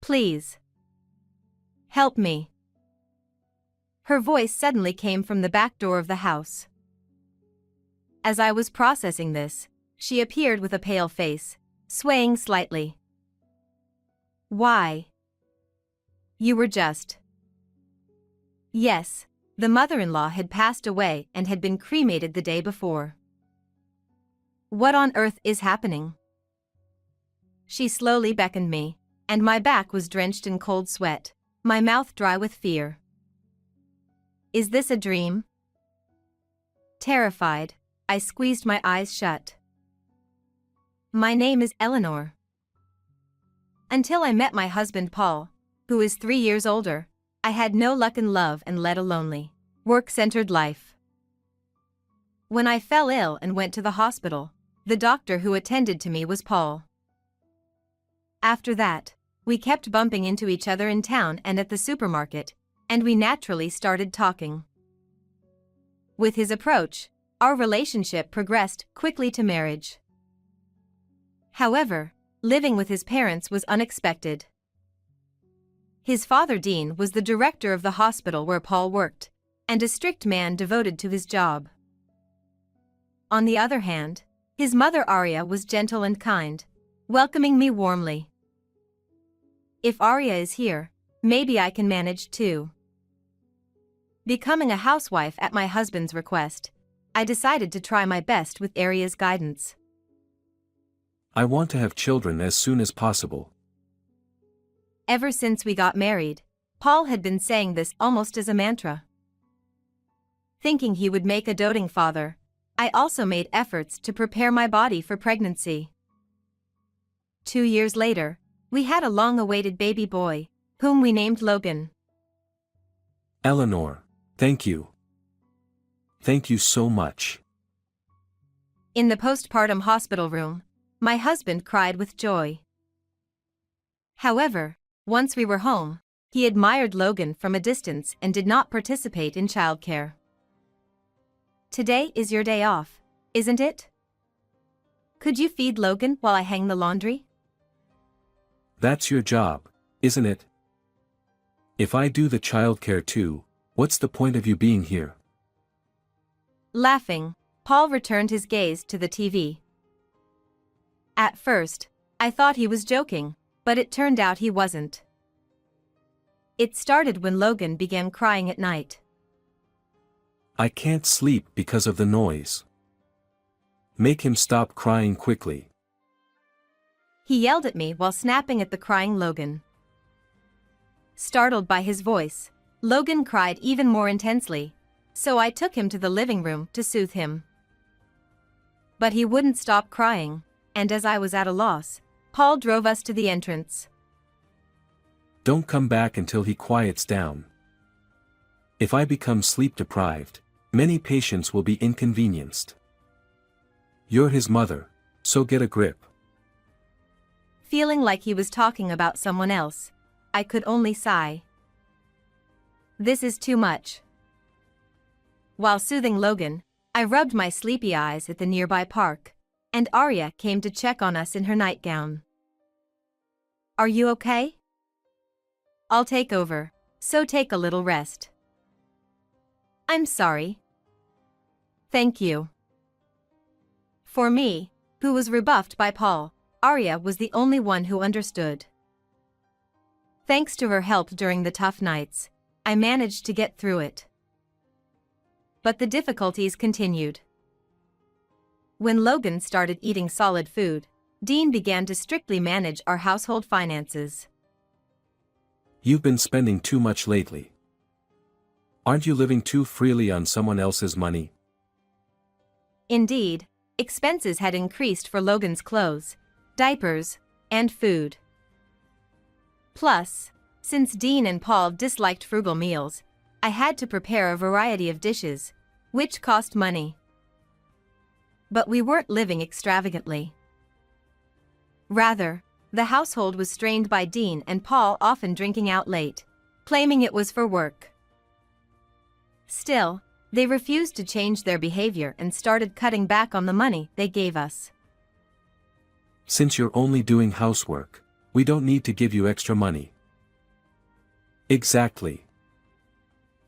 Please. Help me. Her voice suddenly came from the back door of the house. As I was processing this, she appeared with a pale face, swaying slightly. Why? You were just... Yes, the mother-in-law had passed away and had been cremated the day before. What on earth is happening? She slowly beckoned me, and my back was drenched in cold sweat, my mouth dry with fear. Is this a dream? Terrified, I squeezed my eyes shut. My name is Eleanor. Until I met my husband Paul, who is 3 years older, I had no luck in love and led a lonely, work-centered life. When I fell ill and went to the hospital, the doctor who attended to me was Paul. After that, we kept bumping into each other in town and at the supermarket, and we naturally started talking. With his approach, our relationship progressed quickly to marriage. However, living with his parents was unexpected. His father Dean was the director of the hospital where Paul worked, and a strict man devoted to his job. On the other hand, his mother Arya was gentle and kind, welcoming me warmly. If Arya is here, maybe I can manage too. Becoming a housewife at my husband's request, I decided to try my best with Arya's guidance. I want to have children as soon as possible. Ever since we got married, Paul had been saying this almost as a mantra. Thinking he would make a doting father, I also made efforts to prepare my body for pregnancy. 2 years later, we had a long-awaited baby boy, whom we named Logan. Eleanor, thank you. Thank you so much. In the postpartum hospital room, my husband cried with joy. However, once we were home, he admired Logan from a distance and did not participate in childcare. Today is your day off, isn't it? Could you feed Logan while I hang the laundry? That's your job, isn't it? If I do the childcare too, what's the point of you being here? Laughing, Paul returned his gaze to the TV. At first, I thought he was joking, but it turned out he wasn't. It started when Logan began crying at night. I can't sleep because of the noise. Make him stop crying quickly. He yelled at me while snapping at the crying Logan. Startled by his voice, Logan cried even more intensely, so I took him to the living room to soothe him. But he wouldn't stop crying, and as I was at a loss, Paul drove us to the entrance. Don't come back until he quiets down. If I become sleep-deprived, many patients will be inconvenienced. You're his mother, so get a grip. Feeling like he was talking about someone else, I could only sigh. This is too much. While soothing Logan, I rubbed my sleepy eyes at the nearby park, and Arya came to check on us in her nightgown. Are you okay? I'll take over, so take a little rest. I'm sorry. Thank you. For me, who was rebuffed by Paul, Arya was the only one who understood. Thanks to her help during the tough nights, I managed to get through it. But the difficulties continued. When Logan started eating solid food, Dean began to strictly manage our household finances. You've been spending too much lately. Aren't you living too freely on someone else's money? Indeed, expenses had increased for Logan's clothes, diapers, and food. Plus, since Dean and Paul disliked frugal meals, I had to prepare a variety of dishes, which cost money. But we weren't living extravagantly. Rather, the household was strained by Dean and Paul often drinking out late, claiming it was for work. Still, they refused to change their behavior and started cutting back on the money they gave us. Since you're only doing housework, we don't need to give you extra money. Exactly.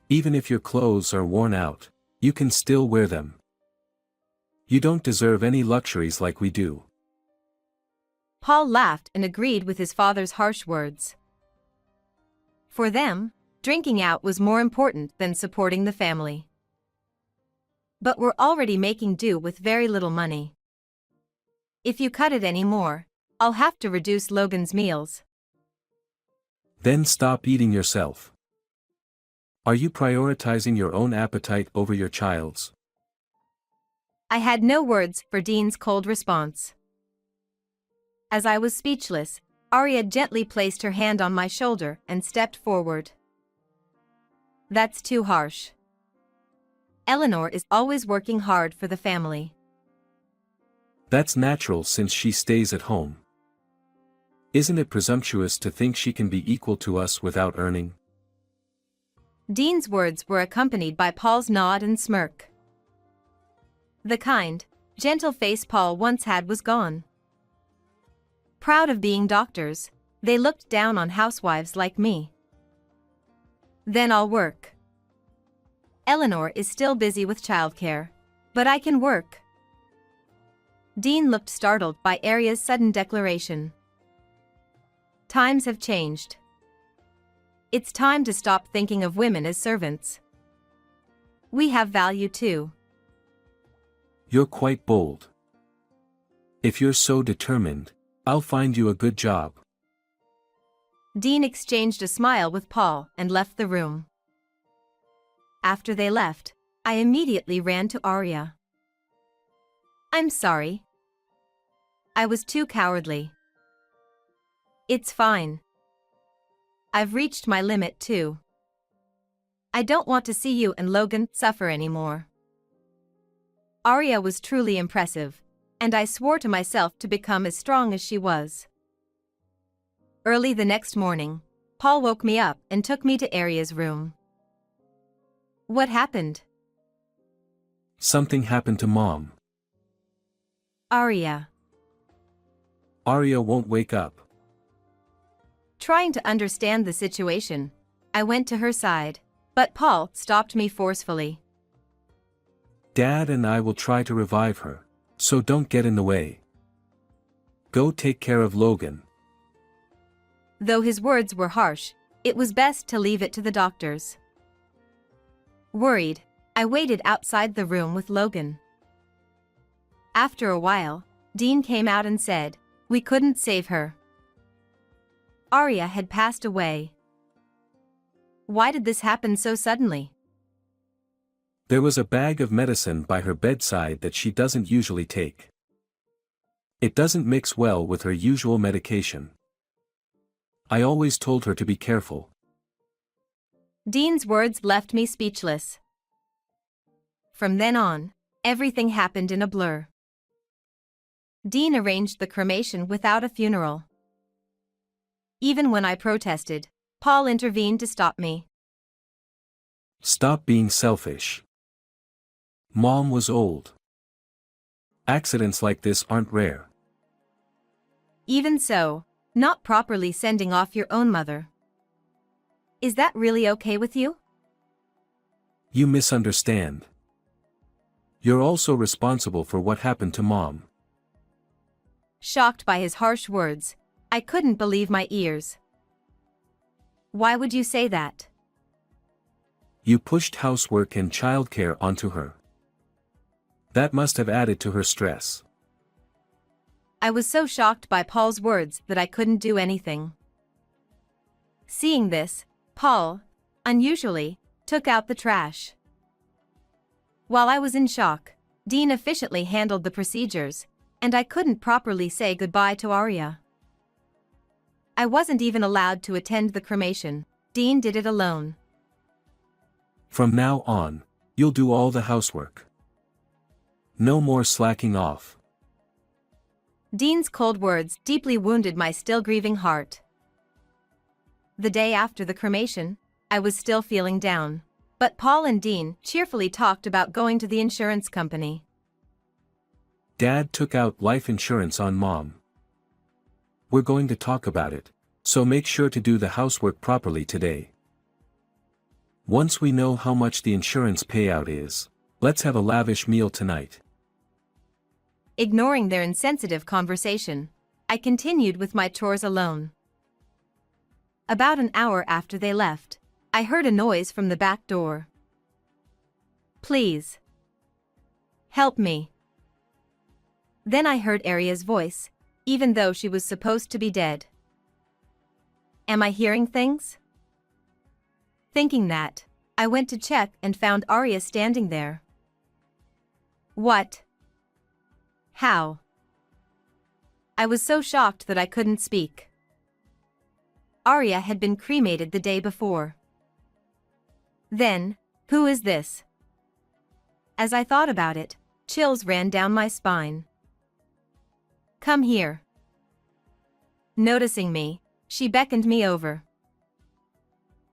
Even if your clothes are worn out, you can still wear them. You don't deserve any luxuries like we do. Paul laughed and agreed with his father's harsh words. For them, drinking out was more important than supporting the family. But we're already making do with very little money. If you cut it any more, I'll have to reduce Logan's meals. Then stop eating yourself. Are you prioritizing your own appetite over your child's? I had no words for Dean's cold response. As I was speechless, Arya gently placed her hand on my shoulder and stepped forward. That's too harsh. Eleanor is always working hard for the family. That's natural since she stays at home. Isn't it presumptuous to think she can be equal to us without earning? Dean's words were accompanied by Paul's nod and smirk. The kind, gentle face Paul once had was gone. Proud of being doctors, they looked down on housewives like me. Then I'll work. Eleanor is still busy with childcare, but I can work. Dean looked startled by Arya's sudden declaration. Times have changed. It's time to stop thinking of women as servants. We have value too. You're quite bold. If you're so determined, I'll find you a good job. Dean exchanged a smile with Paul and left the room. After they left, I immediately ran to Arya. I'm sorry. I was too cowardly. It's fine. I've reached my limit too. I don't want to see you and Logan suffer anymore. Arya was truly impressive, and I swore to myself to become as strong as she was. Early the next morning, Paul woke me up and took me to Arya's room. What happened? Something happened to Mom. Arya. Arya won't wake up. Trying to understand the situation, I went to her side, but Paul stopped me forcefully. Dad and I will try to revive her, so don't get in the way. Go take care of Logan. Though his words were harsh, it was best to leave it to the doctors. Worried, I waited outside the room with Logan. After a while, Dean came out and said, we couldn't save her. Arya had passed away. Why did this happen so suddenly? There was a bag of medicine by her bedside that she doesn't usually take. It doesn't mix well with her usual medication. I always told her to be careful. Dean's words left me speechless. From then on, everything happened in a blur. Dean arranged the cremation without a funeral. Even when I protested, Paul intervened to stop me. Stop being selfish. Mom was old. Accidents like this aren't rare. Even so, not properly sending off your own mother. Is that really okay with you? You misunderstand. You're also responsible for what happened to Mom. Shocked by his harsh words, I couldn't believe my ears. Why would you say that? You pushed housework and childcare onto her. That must have added to her stress. I was so shocked by Paul's words that I couldn't do anything. Seeing this, Paul, unusually, took out the trash. While I was in shock, Dean efficiently handled the procedures, and I couldn't properly say goodbye to Arya. I wasn't even allowed to attend the cremation. Dean did it alone. From now on, you'll do all the housework. No more slacking off. Dean's cold words deeply wounded my still grieving heart. The day after the cremation, I was still feeling down, but Paul and Dean cheerfully talked about going to the insurance company. Dad took out life insurance on Mom. We're going to talk about it, so make sure to do the housework properly today. Once we know how much the insurance payout is, let's have a lavish meal tonight. Ignoring their insensitive conversation, I continued with my chores alone. About an hour after they left, I heard a noise from the back door. Please. Help me. Then I heard Aria's voice, even though she was supposed to be dead. Am I hearing things? Thinking that, I went to check and found Aria standing there. What? How? I was so shocked that I couldn't speak. Aria had been cremated the day before. Then, who is this? As I thought about it, chills ran down my spine. Come here. Noticing me, she beckoned me over.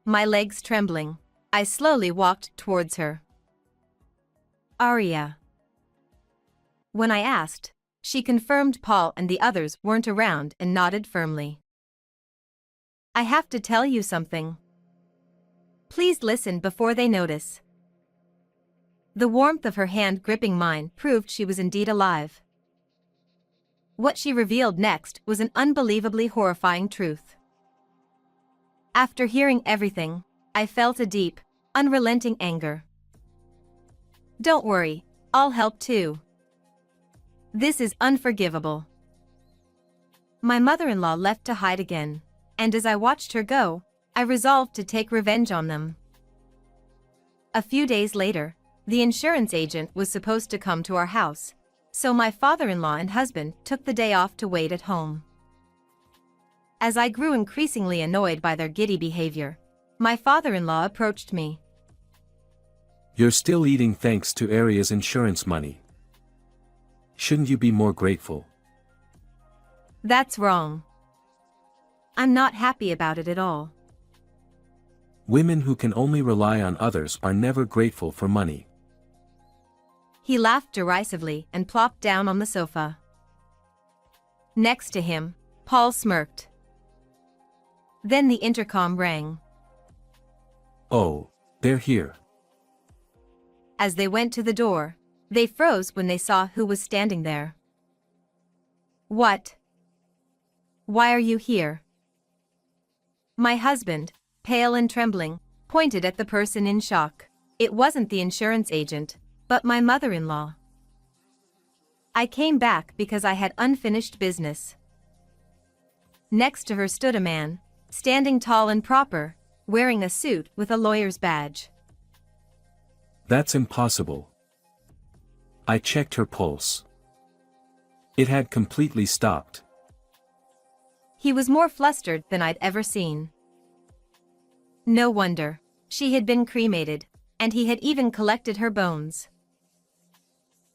My legs trembling, I slowly walked towards her. Aria. When I asked, she confirmed Paul and the others weren't around and nodded firmly. I have to tell you something. Please listen before they notice. The warmth of her hand gripping mine proved she was indeed alive. What she revealed next was an unbelievably horrifying truth. After hearing everything, I felt a deep, unrelenting anger. Don't worry, I'll help too. This is unforgivable. My mother-in-law left to hide again, and as I watched her go, I resolved to take revenge on them. A few days later, the insurance agent was supposed to come to our house, so my father-in-law and husband took the day off to wait at home. As I grew increasingly annoyed by their giddy behavior, my father-in-law approached me. You're still eating thanks to Aria's insurance money. Shouldn't you be more grateful? That's wrong. I'm not happy about it at all. Women who can only rely on others are never grateful for money. He laughed derisively and plopped down on the sofa. Next to him, Paul smirked. Then the intercom rang. Oh, they're here. As they went to the door, they froze when they saw who was standing there. What? Why are you here? My husband, pale and trembling, pointed at the person in shock. It wasn't the insurance agent, but my mother-in-law. I came back because I had unfinished business. Next to her stood a man, standing tall and proper, wearing a suit with a lawyer's badge. That's impossible. I checked her pulse. It had completely stopped. He was more flustered than I'd ever seen. No wonder. She had been cremated, and he had even collected her bones.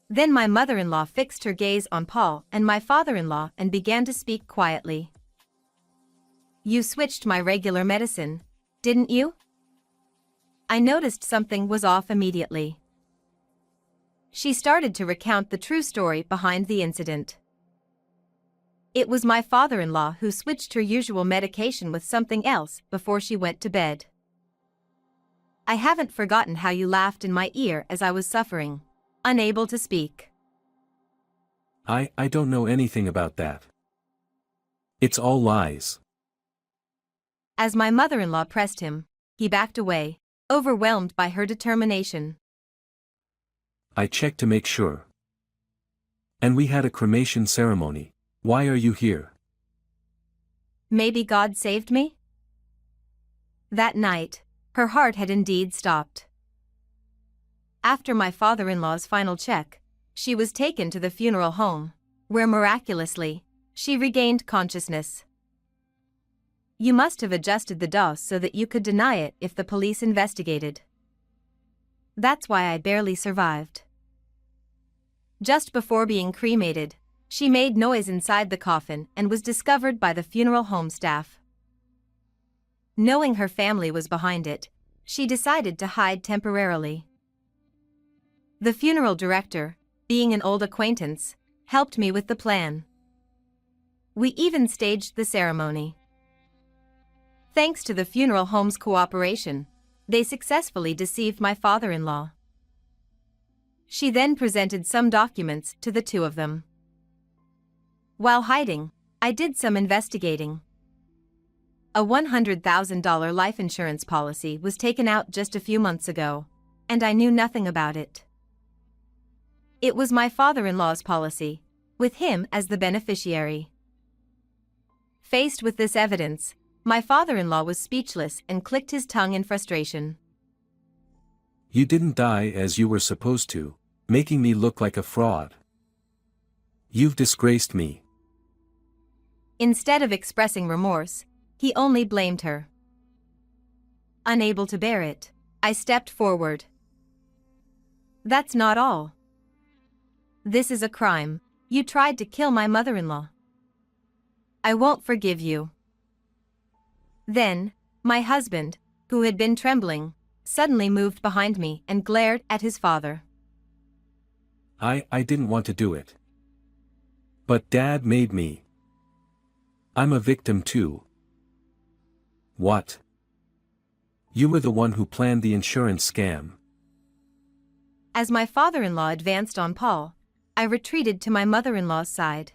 Then my mother-in-law fixed her gaze on Paul and my father-in-law and began to speak quietly. You switched my regular medicine, didn't you? I noticed something was off immediately. She started to recount the true story behind the incident. It was my father-in-law who switched her usual medication with something else before she went to bed. I haven't forgotten how you laughed in my ear as I was suffering, unable to speak. I don't know anything about that. It's all lies. As my mother-in-law pressed him, he backed away, overwhelmed by her determination. I checked to make sure. And we had a cremation ceremony. Why are you here? Maybe God saved me? That night, her heart had indeed stopped. After my father-in-law's final check, she was taken to the funeral home, where miraculously, she regained consciousness. You must have adjusted the dose so that you could deny it if the police investigated. That's why I barely survived. Just before being cremated, she made noise inside the coffin and was discovered by the funeral home staff. Knowing her family was behind it, she decided to hide temporarily. The funeral director, being an old acquaintance, helped me with the plan. We even staged the ceremony. Thanks to the funeral home's cooperation, they successfully deceived my father-in-law. She then presented some documents to the two of them. While hiding, I did some investigating. A $100,000 life insurance policy was taken out just a few months ago, and I knew nothing about it. It was my father-in-law's policy, with him as the beneficiary. Faced with this evidence, my father-in-law was speechless and clicked his tongue in frustration. You didn't die as you were supposed to, making me look like a fraud. You've disgraced me. Instead of expressing remorse, he only blamed her. Unable to bear it, I stepped forward. That's not all. This is a crime. You tried to kill my mother-in-law. I won't forgive you. Then, my husband, who had been trembling, suddenly moved behind me and glared at his father. I didn't want to do it. But Dad made me. I'm a victim too. What? You were the one who planned the insurance scam. As my father-in-law advanced on Paul, I retreated to my mother-in-law's side.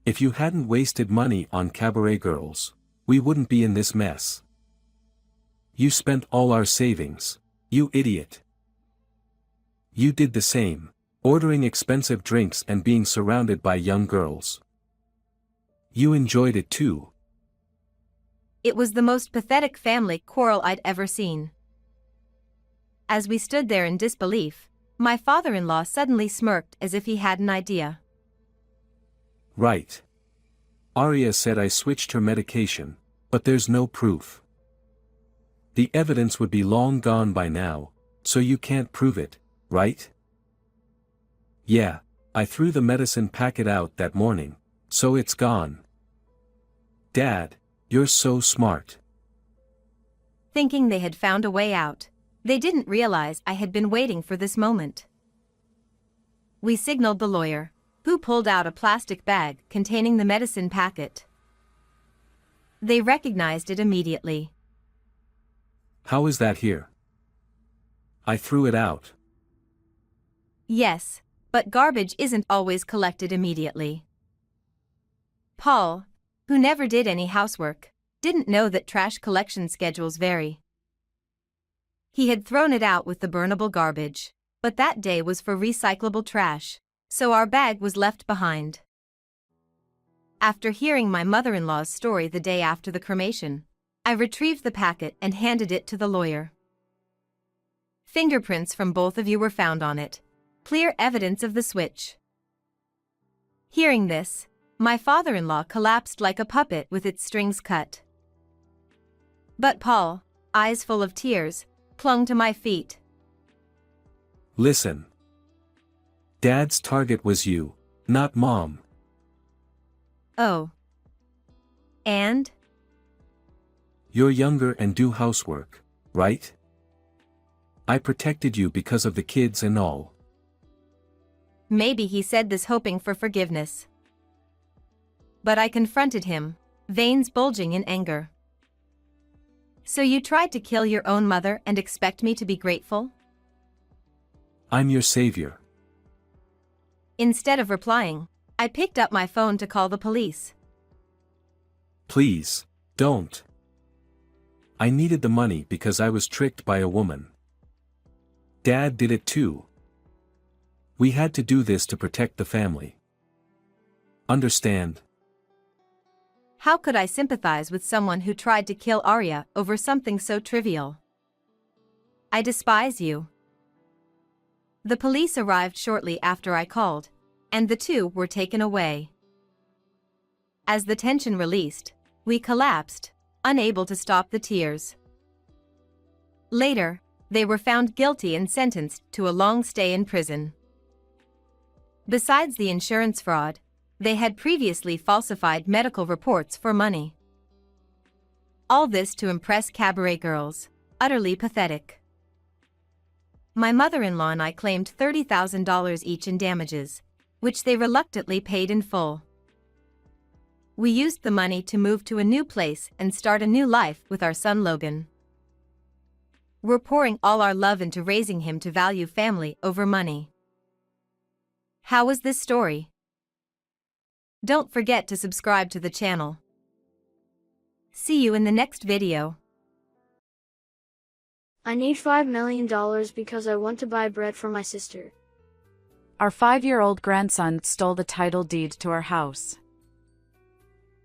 If you hadn't wasted money on cabaret girls, we wouldn't be in this mess. You spent all our savings, you idiot. You did the same, ordering expensive drinks and being surrounded by young girls. You enjoyed it too. It was the most pathetic family quarrel I'd ever seen. As we stood there in disbelief, my father-in-law suddenly smirked as if he had an idea. Right. Arya said I switched her medication, but there's no proof. The evidence would be long gone by now, so you can't prove it, right? Yeah, I threw the medicine packet out that morning, so it's gone. Dad, you're so smart. Thinking they had found a way out, they didn't realize I had been waiting for this moment. We signaled the lawyer, who pulled out a plastic bag containing the medicine packet. They recognized it immediately. How is that here? I threw it out. Yes, but garbage isn't always collected immediately. Paul, who never did any housework, didn't know that trash collection schedules vary. He had thrown it out with the burnable garbage, but that day was for recyclable trash, so our bag was left behind. After hearing my mother-in-law's story the day after the cremation, I retrieved the packet and handed it to the lawyer. Fingerprints from both of you were found on it. Clear evidence of the switch. Hearing this, my father-in-law collapsed like a puppet with its strings cut. But Paul, eyes full of tears, clung to my feet. Listen. Dad's target was you, not Mom. Oh. And? You're younger and do housework, right? I protected you because of the kids and all. Maybe he said this hoping for forgiveness. But I confronted him, veins bulging in anger. So you tried to kill your own mother and expect me to be grateful? I'm your savior. Instead of replying, I picked up my phone to call the police. Please, don't. I needed the money because I was tricked by a woman. Dad did it too. We had to do this to protect the family. Understand? How could I sympathize with someone who tried to kill Arya over something so trivial? I despise you. The police arrived shortly after I called, and the two were taken away. As the tension released, we collapsed, unable to stop the tears. Later, they were found guilty and sentenced to a long stay in prison. Besides the insurance fraud, they had previously falsified medical reports for money. All this to impress cabaret girls, utterly pathetic. My mother-in-law and I claimed $30,000 each in damages, which they reluctantly paid in full. We used the money to move to a new place and start a new life with our son Logan. We're pouring all our love into raising him to value family over money. How was this story? Don't forget to subscribe to the channel. See you in the next video. I need $5 million because I want to buy bread for my sister. Our 5-year-old grandson stole the title deed to our house.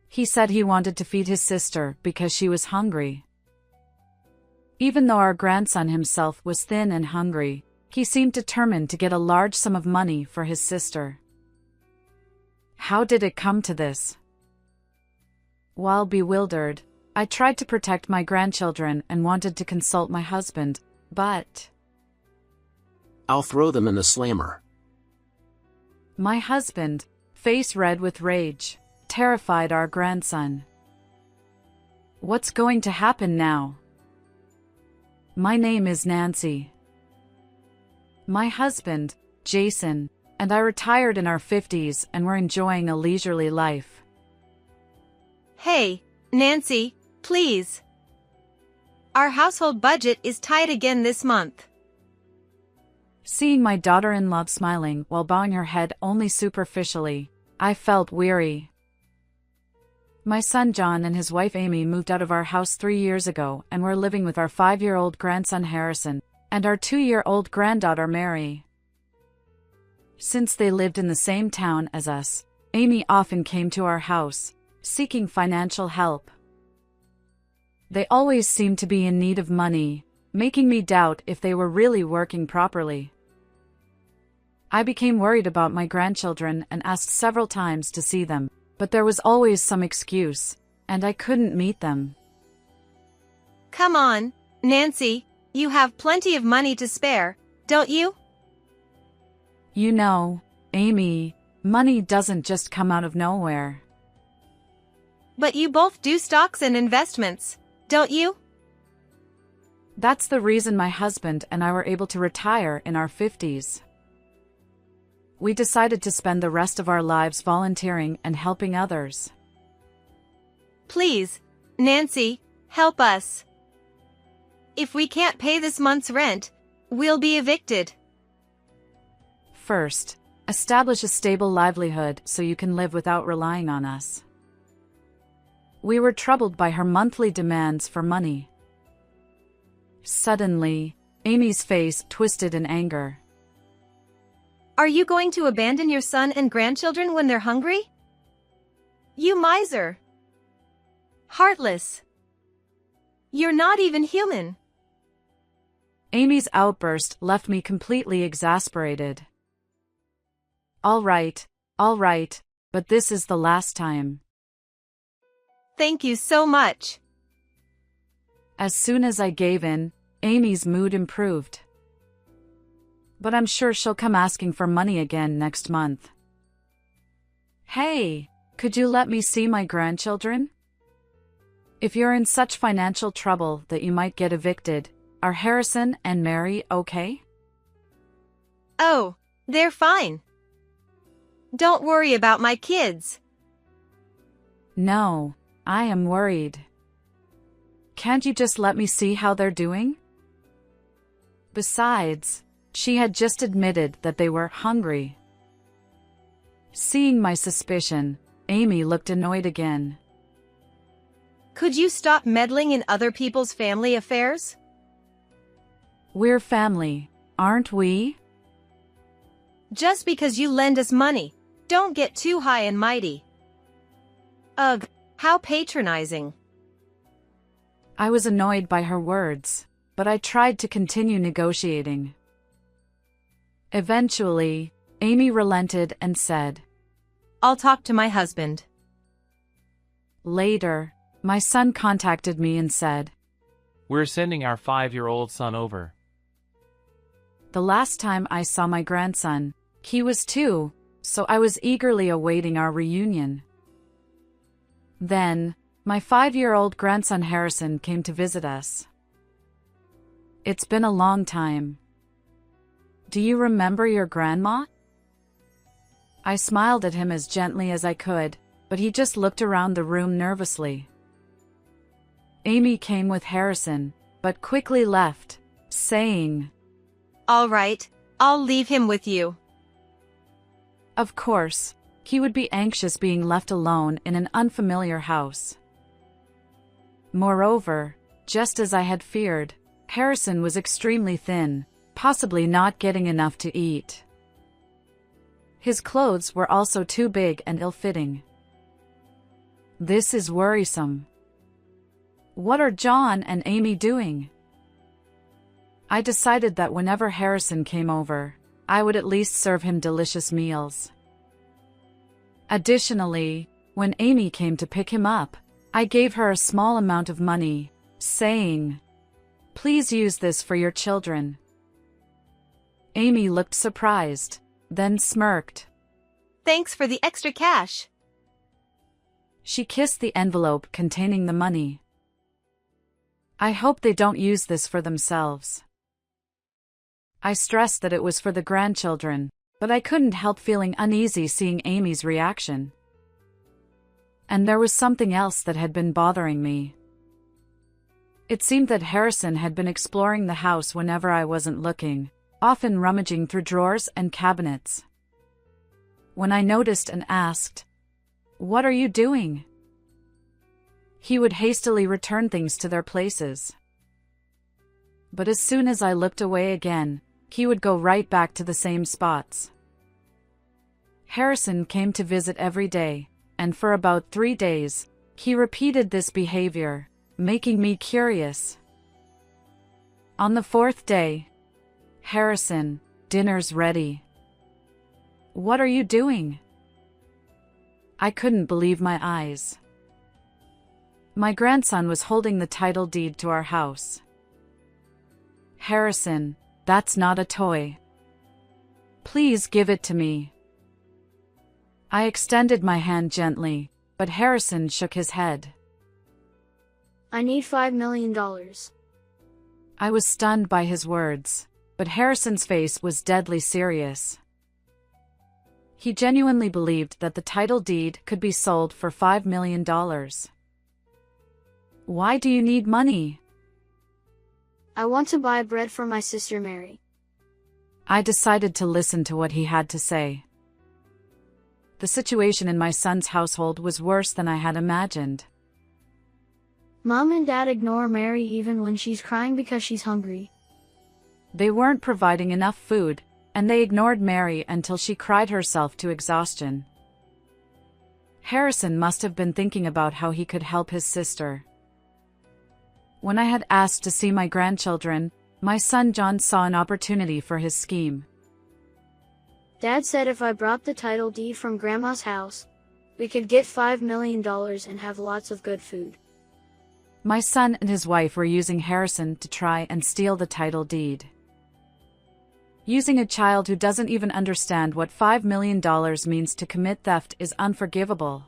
He said he wanted to feed his sister because she was hungry. Even though our grandson himself was thin and hungry, he seemed determined to get a large sum of money for his sister. How did it come to this? While bewildered, I tried to protect my grandchildren and wanted to consult my husband, but I'll throw them in the slammer. my husband, face red with rage, terrified our grandson. What's going to happen now? My name is Nancy. My husband, Jason, and I retired in our 50s and were enjoying a leisurely life. Hey, Nancy, please. Our household budget is tight again this month. Seeing my daughter-in-law smiling while bowing her head only superficially, I felt weary. My son John and his wife Amy moved out of our house 3 years ago and were living with our 5-year-old grandson Harrison and our 2-year-old granddaughter Mary. Since they lived in the same town as us, Amy often came to our house, seeking financial help. They always seemed to be in need of money, making me doubt if they were really working properly. I became worried about my grandchildren and asked several times to see them, but there was always some excuse, and I couldn't meet them. Come on, Nancy, you have plenty of money to spare, don't you? You know, Amy, money doesn't just come out of nowhere. But you both do stocks and investments, don't you? That's the reason my husband and I were able to retire in our 50s. We decided to spend the rest of our lives volunteering and helping others. Please, Nancy, help us. If we can't pay this month's rent, we'll be evicted. First, establish a stable livelihood so you can live without relying on us. We were troubled by her monthly demands for money. Suddenly, Amy's face twisted in anger. Are you going to abandon your son and grandchildren when they're hungry? You miser! Heartless! You're not even human! Amy's outburst left me completely exasperated. All right, but this is the last time. Thank you so much. As soon as I gave in, Amy's mood improved. But I'm sure she'll come asking for money again next month. Hey, could you let me see my grandchildren? If you're in such financial trouble that you might get evicted, are Harrison and Mary okay? Oh, they're fine. Don't worry about my kids. No, I am worried. Can't you just let me see how they're doing? Besides, she had just admitted that they were hungry. Seeing my suspicion, Amy looked annoyed again. Could you stop meddling in other people's family affairs? We're family, aren't we? Just because you lend us money, don't get too high and mighty. Ugh, how patronizing. I was annoyed by her words, but I tried to continue negotiating. Eventually, Amy relented and said, I'll talk to my husband. Later, my son contacted me and said, We're sending our 5-year-old son over. The last time I saw my grandson, he was 2, so I was eagerly awaiting our reunion. Then, my 5-year-old grandson Harrison came to visit us. It's been a long time. Do you remember your grandma? I smiled at him as gently as I could, but he just looked around the room nervously. Amy came with Harrison, but quickly left, saying, All right, I'll leave him with you. of course, he would be anxious being left alone in an unfamiliar house. Moreover, just as I had feared, Harrison was extremely thin, possibly not getting enough to eat. His clothes were also too big and ill-fitting. This is worrisome. What are John and Amy doing? I decided that whenever Harrison came over, I would at least serve him delicious meals. Additionally, when Amy came to pick him up, I gave her a small amount of money, saying, "Please use this for your children." Amy looked surprised, then smirked. Thanks for the extra cash. She kissed the envelope containing the money. I hope they don't use this for themselves. I stressed that it was for the grandchildren, but I couldn't help feeling uneasy seeing Amy's reaction. And there was something else that had been bothering me. It seemed that Harrison had been exploring the house whenever I wasn't looking, often rummaging through drawers and cabinets. When I noticed and asked, "What are you doing?" he would hastily return things to their places. But as soon as I looked away again, he would go right back to the same spots. Harrison came to visit every day, and for about 3 days, he repeated this behavior, making me curious. On the 4th day, "Harrison, dinner's ready." "What are you doing?" I couldn't believe my eyes. My grandson was holding the title deed to our house. "Harrison, that's not a toy. Please give it to me." I extended my hand gently, but Harrison shook his head. I need $5 million. I was stunned by his words, but Harrison's face was deadly serious. He genuinely believed that the title deed could be sold for $5 million. "Why do you need money?" I want to buy bread for my sister Mary. I decided to listen to what he had to say. The situation in my son's household was worse than I had imagined. Mom and Dad ignore Mary even when she's crying because she's hungry. They weren't providing enough food, and they ignored Mary until she cried herself to exhaustion. Harrison must have been thinking about how he could help his sister. When I had asked to see my grandchildren, my son John saw an opportunity for his scheme. Dad said if I brought the title deed from Grandma's house, we could get $5 million and have lots of good food. My son and his wife were using Harrison to try and steal the title deed. Using a child who doesn't even understand what $5 million means to commit theft is unforgivable.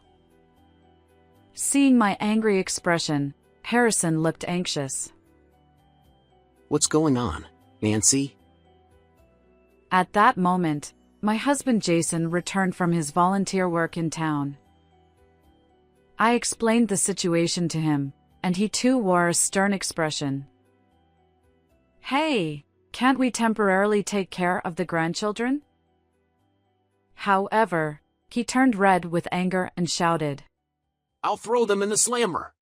Seeing my angry expression, Harrison looked anxious. What's going on, Nancy? At that moment, my husband Jason returned from his volunteer work in town. I explained the situation to him, and he too wore a stern expression. "Hey, can't we temporarily take care of the grandchildren?" However, he turned red with anger and shouted, I'll throw them in the slammer.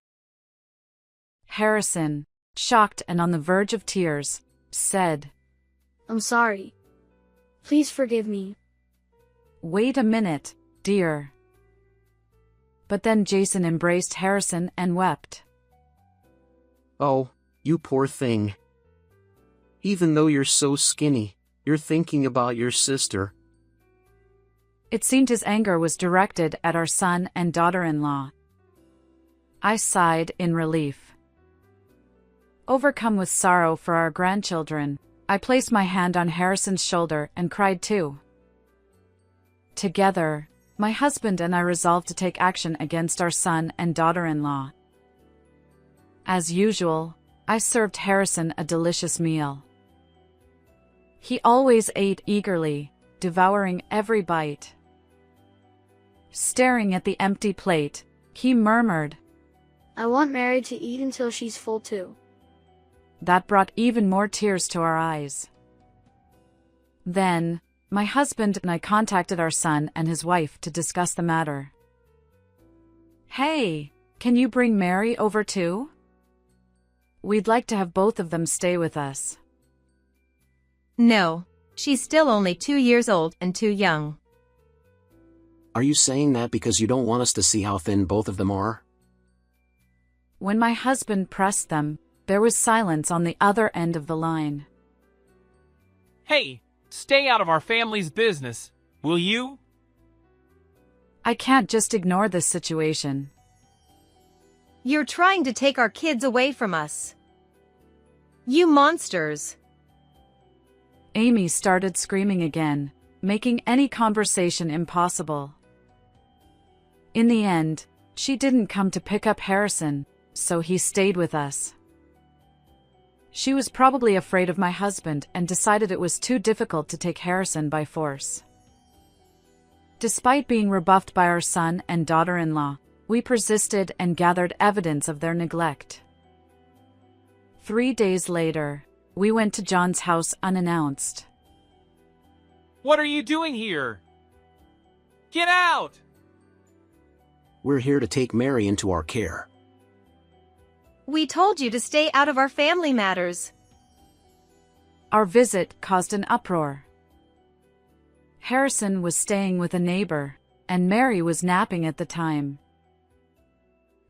Harrison, shocked and on the verge of tears, said, I'm sorry. Please forgive me. "Wait a minute, dear." But then Jason embraced Harrison and wept. Oh, you poor thing. Even though you're so skinny, you're thinking about your sister. It seemed his anger was directed at our son and daughter-in-law. I sighed in relief. Overcome with sorrow for our grandchildren, I placed my hand on Harrison's shoulder and cried too. Together, my husband and I resolved to take action against our son and daughter-in-law. As usual, I served Harrison a delicious meal. He always ate eagerly, devouring every bite. Staring at the empty plate, he murmured, I want Mary to eat until she's full too. that brought even more tears to our eyes. Then, my husband and I contacted our son and his wife to discuss the matter. "Hey, can you bring Mary over too? We'd like to have both of them stay with us." No, she's still only 2 years old and too young. Are you saying that because you don't want us to see how thin both of them are? When my husband pressed them, there was silence on the other end of the line. Hey, stay out of our family's business, will you? I can't just ignore this situation. You're trying to take our kids away from us. You monsters. Amy started screaming again, making any conversation impossible. In the end, she didn't come to pick up Harrison, so he stayed with us. She was probably afraid of my husband and decided it was too difficult to take Harrison by force. Despite being rebuffed by our son and daughter-in-law, we persisted and gathered evidence of their neglect. 3 days later, we went to John's house unannounced. What are you doing here? Get out! We're here to take Mary into our care. We told you to stay out of our family matters. Our visit caused an uproar. Harrison was staying with a neighbor, and Mary was napping at the time.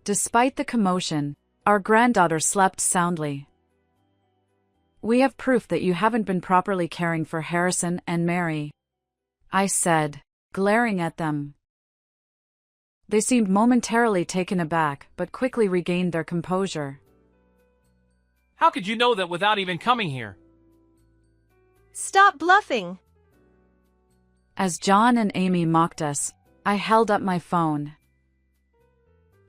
Despite the commotion, our granddaughter slept soundly. "We have proof that you haven't been properly caring for Harrison and Mary," I said, glaring at them. They seemed momentarily taken aback, but quickly regained their composure. How could you know that without even coming here? Stop bluffing. As John and Amy mocked us, I held up my phone.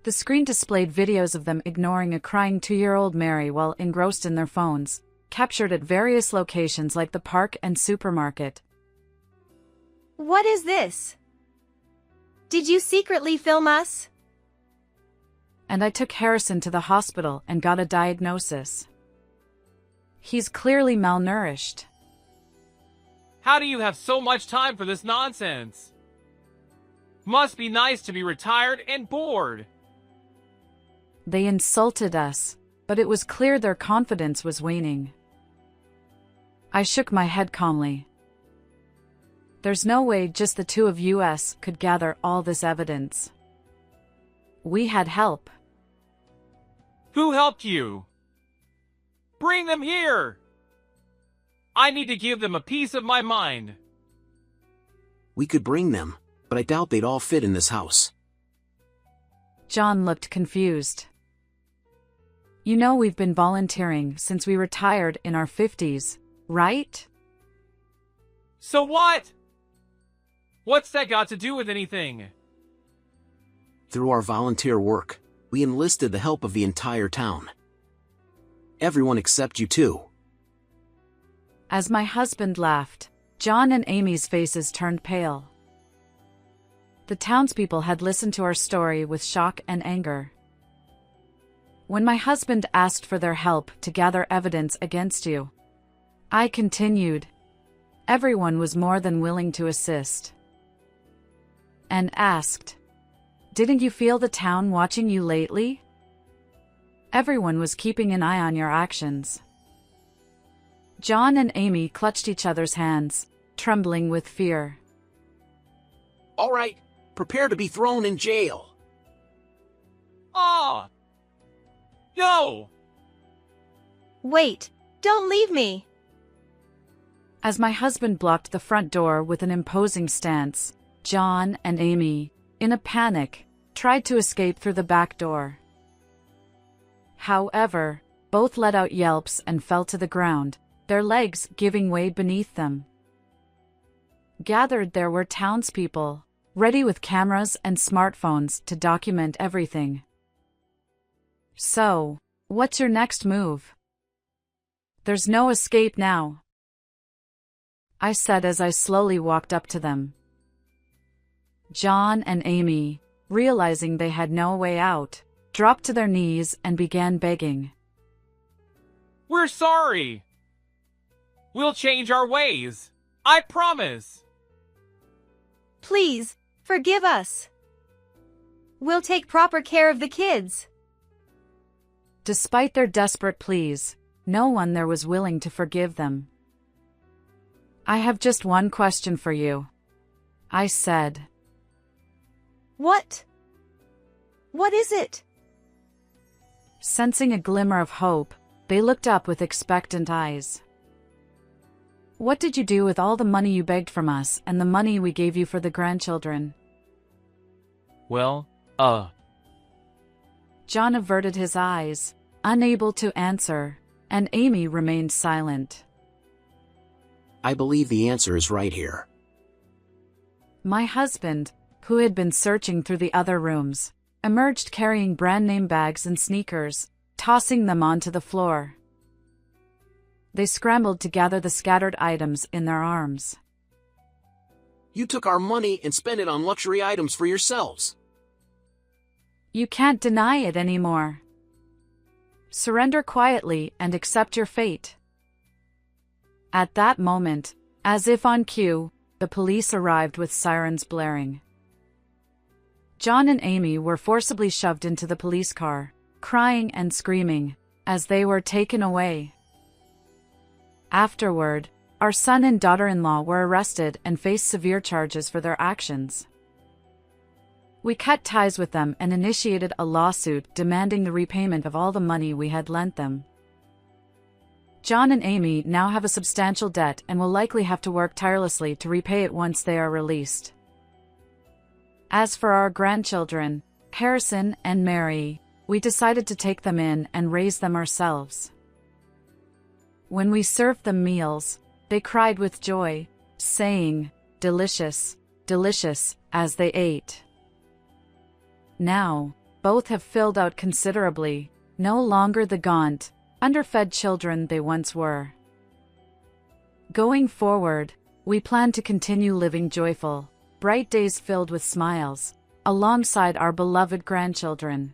The screen displayed videos of them ignoring a crying 2-year-old Mary while engrossed in their phones, captured at various locations like the park and supermarket. What is this? Did you secretly film us? And I took Harrison to the hospital and got a diagnosis. He's clearly malnourished. How do you have so much time for this nonsense? Must be nice to be retired and bored. They insulted us, but it was clear their confidence was waning. I shook my head calmly. There's no way just the two of us could gather all this evidence. We had help. Who helped you? Bring them here! I need to give them a piece of my mind. We could bring them, but I doubt they'd all fit in this house. John looked confused. You know we've been volunteering since we retired in our 50s, right? So what? What's that got to do with anything? Through our volunteer work, we enlisted the help of the entire town. Everyone except you two. As my husband laughed, John and Amy's faces turned pale. The townspeople had listened to our story with shock and anger. When my husband asked for their help to gather evidence against you, I continued. Everyone was more than willing to assist. And asked, "Didn't you feel the town watching you lately? Everyone was keeping an eye on your actions." John and Amy clutched each other's hands, trembling with fear. All right, prepare to be thrown in jail. Ah! No! Wait, don't leave me. As my husband blocked the front door with an imposing stance, John and Amy, in a panic, tried to escape through the back door. However, both let out yelps and fell to the ground, their legs giving way beneath them. Gathered there were townspeople, ready with cameras and smartphones to document everything. So, what's your next move? There's no escape now, I said as I slowly walked up to them. John and Amy, realizing they had no way out, dropped to their knees and began begging. We're sorry. We'll change our ways. I promise. Please, forgive us. We'll take proper care of the kids. Despite their desperate pleas, no one there was willing to forgive them. I have just one question for you, I said. What? What is it? Sensing a glimmer of hope, they looked up with expectant eyes. What did you do with all the money you begged from us and the money we gave you for the grandchildren? Well, John averted his eyes, unable to answer, and Amy remained silent. I believe the answer is right here. My husband, who had been searching through the other rooms, emerged carrying brand-name bags and sneakers, tossing them onto the floor. They scrambled to gather the scattered items in their arms. You took our money and spent it on luxury items for yourselves. You can't deny it anymore. Surrender quietly and accept your fate. At that moment, as if on cue, the police arrived with sirens blaring. John and Amy were forcibly shoved into the police car, crying and screaming, as they were taken away. Afterward, our son and daughter-in-law were arrested and faced severe charges for their actions. We cut ties with them and initiated a lawsuit demanding the repayment of all the money we had lent them. John and Amy now have a substantial debt and will likely have to work tirelessly to repay it once they are released. As for our grandchildren, Harrison and Mary, we decided to take them in and raise them ourselves. When we served them meals, they cried with joy, saying, "Delicious, delicious," as they ate. Now, both have filled out considerably, no longer the gaunt, underfed children they once were. Going forward, we plan to continue living joyful, bright days filled with smiles, alongside our beloved grandchildren.